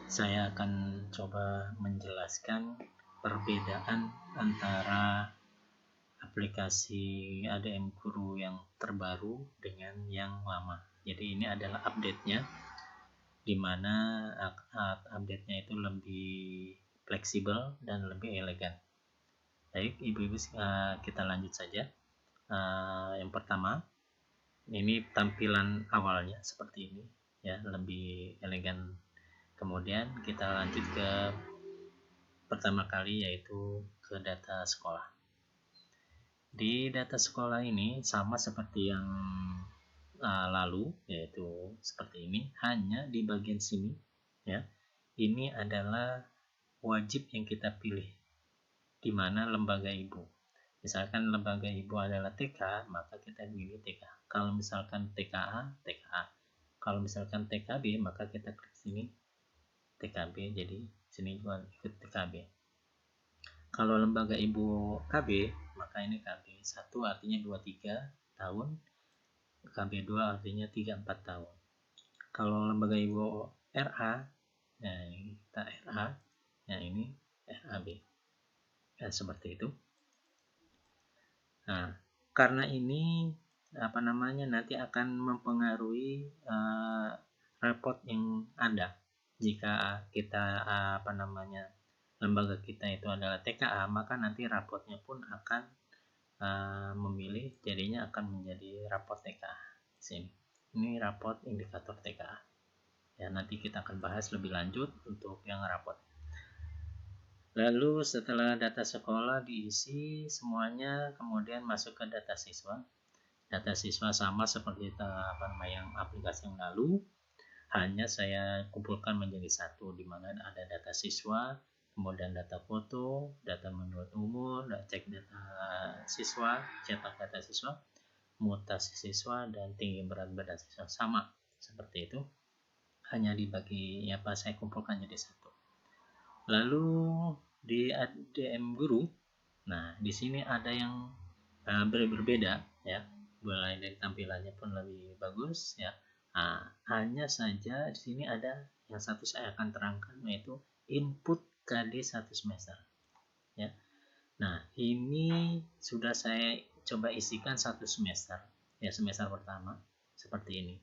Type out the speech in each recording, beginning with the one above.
Saya akan coba menjelaskan perbedaan antara aplikasi ADM Guru yang terbaru dengan yang lama. Jadi ini adalah update-nya, di mana update-nya itu lebih fleksibel dan lebih elegan. Baik, ibu-ibu, kita lanjut saja. Yang pertama, ini tampilan awalnya seperti ini, ya, lebih elegan. Kemudian kita lanjut ke pertama kali, yaitu ke data sekolah. Di data sekolah ini sama seperti yang lalu, yaitu seperti ini, hanya di bagian sini, ya, ini adalah wajib yang kita pilih, di mana lembaga ibu. Misalkan lembaga ibu adalah TK, maka kita pilih TK. Kalau misalkan TKA, TKA. Kalau misalkan TKB, maka kita klik sini TKB, jadi sini juga ikut TKB. Kalau lembaga ibu KB, maka ini KB 1 artinya 23 tahun, KB 2 artinya 34 tahun. Kalau lembaga ibu RA, nah kita RA, nah ini RAB, ya, seperti itu. Nah, karena ini nanti akan mempengaruhi raport yang ada. Jika kita lembaga kita itu adalah TKA, maka nanti raportnya pun akan memilih, jadinya akan menjadi raport TKA. Sini, ini raport indikator TKA. Ya, nanti kita akan bahas lebih lanjut untuk yang raport. Lalu setelah data sekolah diisi semuanya, kemudian masuk ke data siswa. Data siswa sama seperti yang aplikasi yang lalu, hanya saya kumpulkan menjadi satu, di mana ada data siswa, kemudian data foto, data menurut umur, cek data siswa, cetak data siswa, mutasi siswa, dan tinggi berat badan siswa. Sama seperti itu, hanya dibagi saya kumpulkan jadi satu. Lalu di ADM Guru, nah di sini ada yang berbeda, ya, mulai dari tampilannya pun lebih bagus, ya. Hanya saja di sini ada yang satu saya akan terangkan, yaitu input KD 1 semester, ya. Nah, ini sudah saya coba isikan 1 semester, ya, semester pertama seperti ini.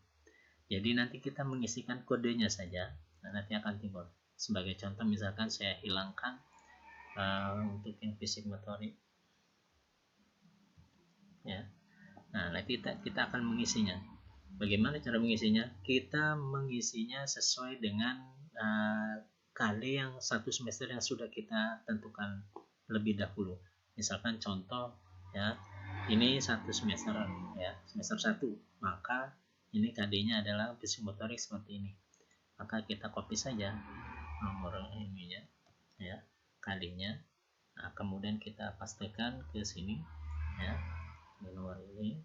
Jadi nanti kita mengisikan kodenya saja, nanti akan timbul. Sebagai contoh, misalkan saya hilangkan untuk yang fisik motorik, ya. Nah, nanti kita akan mengisinya. Bagaimana cara mengisinya? Kita mengisinya sesuai dengan KD yang satu semester yang sudah kita tentukan lebih dahulu. Misalkan contoh, ya, ini satu semester, ya, semester 1, maka ini KD-nya adalah fisik motorik seperti ini. Maka kita copy saja nomor ininya, ya, KD-nya. Nah, kemudian kita pastekan ke sini, ya, nomor ini,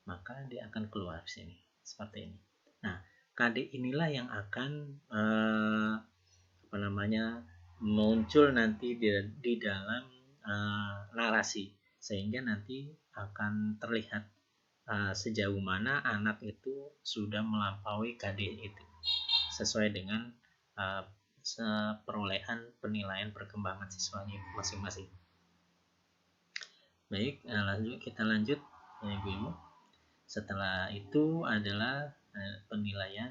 maka dia akan keluar sini seperti ini. Nah, KD inilah yang akan muncul nanti di dalam narasi, sehingga nanti akan terlihat sejauh mana anak itu sudah melampaui KD itu sesuai dengan perolehan penilaian perkembangan siswanya masing-masing. Baik, kita lanjut, ya, ibu-ibu. Setelah itu adalah penilaian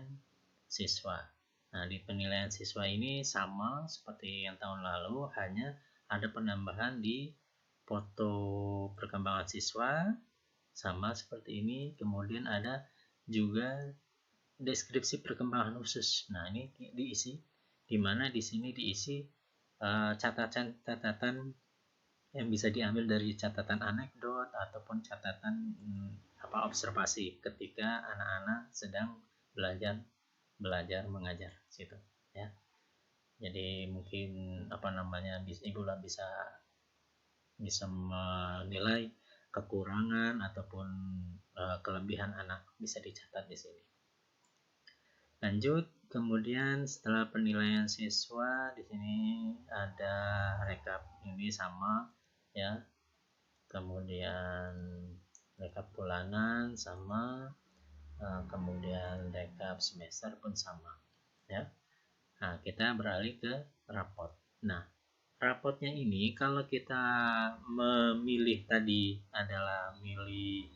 siswa. Nah, di penilaian siswa ini sama seperti yang tahun lalu, hanya ada penambahan di foto perkembangan siswa, sama seperti ini. Kemudian ada juga deskripsi perkembangan khusus. Nah, ini diisi, di mana di sini diisi catatan yang bisa diambil dari catatan anekdot ataupun catatan observasi ketika anak-anak sedang belajar mengajar situ, ya. Jadi mungkin ibu bisa menilai kekurangan ataupun kelebihan anak, bisa dicatat di sini. Lanjut, kemudian setelah penilaian siswa, di sini ada rekap, ini sama, ya. Kemudian rekap bulanan sama, kemudian rekap semester pun sama, ya. Nah, kita beralih ke rapot. Nah, rapotnya ini kalau kita memilih tadi adalah milih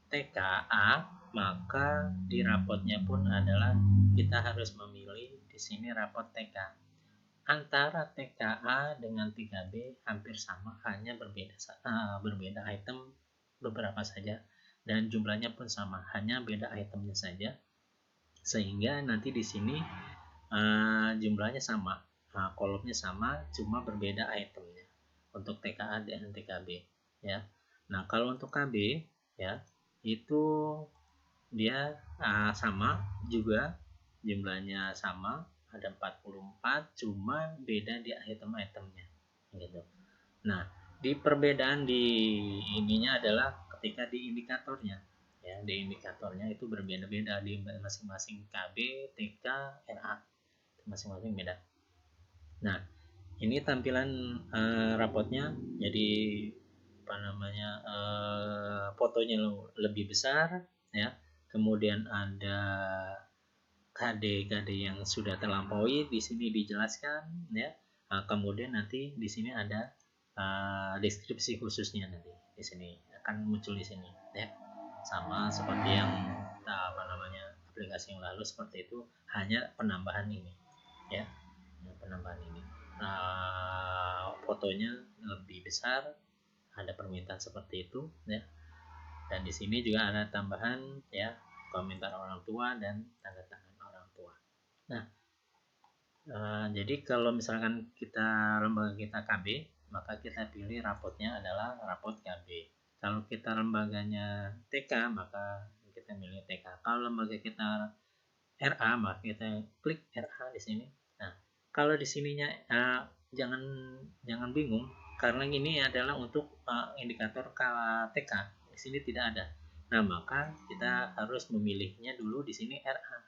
TKA, maka di rapotnya pun adalah kita harus memilih di sini rapot TK. Antara TKA dengan 3B hampir sama, hanya berbeda item beberapa saja, dan jumlahnya pun sama, hanya beda itemnya saja, sehingga nanti di sini jumlahnya sama, kolomnya sama, cuma berbeda itemnya untuk TKA dan TKB ya. Nah, kalau untuk KB ya, itu dia sama juga, jumlahnya sama, ada 44, cuma beda di item-itemnya gitu. Nah, di perbedaan di ininya adalah ketika di indikatornya ya, di indikatornya itu berbeda-beda di masing-masing KB, TK, RA, masing-masing beda. Nah, ini tampilan rapotnya, jadi apa namanya, fotonya lebih besar ya, kemudian ada KD yang sudah terlampaui di sini dijelaskan ya. Kemudian nanti di sini ada deskripsi khususnya, nanti di sini akan muncul di sini ya, sama seperti yang aplikasi yang lalu seperti itu, hanya penambahan ini ya, penambahan ini. Fotonya lebih besar, ada permintaan seperti itu ya, dan di sini juga ada tambahan ya, komentar orang tua dan tanda tangan orang tua. Nah, jadi kalau misalkan lembaga kita KB, maka kita pilih rapotnya adalah rapot KB. Kalau kita lembaganya TK, maka kita pilih TK. Kalau lembaga kita RA, maka kita klik RA di sini. Nah, kalau di sininya jangan bingung, karena ini adalah untuk indikator TK. Di sini tidak ada. Nah, maka kita harus memilihnya dulu di sini RA.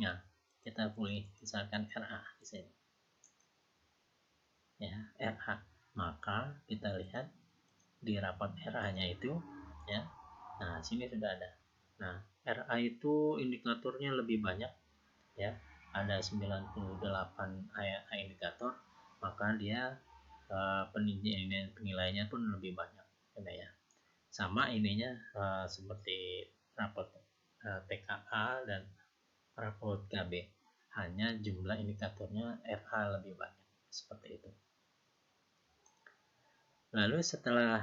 Nah, kita pilih misalkan RA di sini. Ya, RA. Maka kita lihat di rapot RA-nya itu ya. Nah, sini sudah ada. Nah, RA itu indikatornya lebih banyak ya. Ada 98 indikator, maka dia penilaiannya pun lebih banyak ya. Sama ininya seperti rapot TKA dan rapot KB, hanya jumlah indikatornya RH lebih banyak, seperti itu. Lalu setelah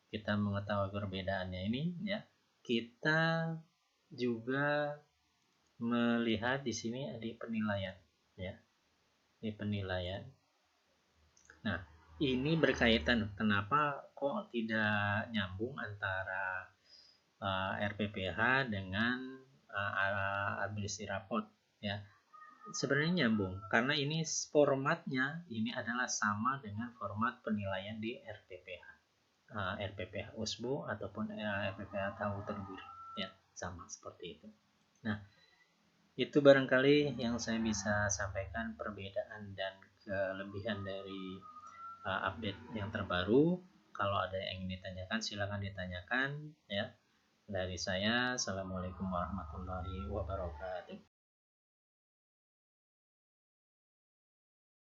kita mengetahui perbedaannya ini ya, kita juga melihat di sini ada penilaian ya, di penilaian. Nah, ini berkaitan, kenapa kok tidak nyambung antara RPPH dengan administrasi rapot ya. Sebenarnya nyambung, karena ini formatnya ini adalah sama dengan format penilaian di RPPH, RPPH USBO ataupun RPPH tahu terdiri ya, sama seperti itu. Nah, itu barangkali yang saya bisa sampaikan, perbedaan dan kelebihan dari update yang terbaru. Kalau ada yang ingin ditanyakan, silakan ditanyakan ya. Dari saya, assalamualaikum warahmatullahi wabarakatuh.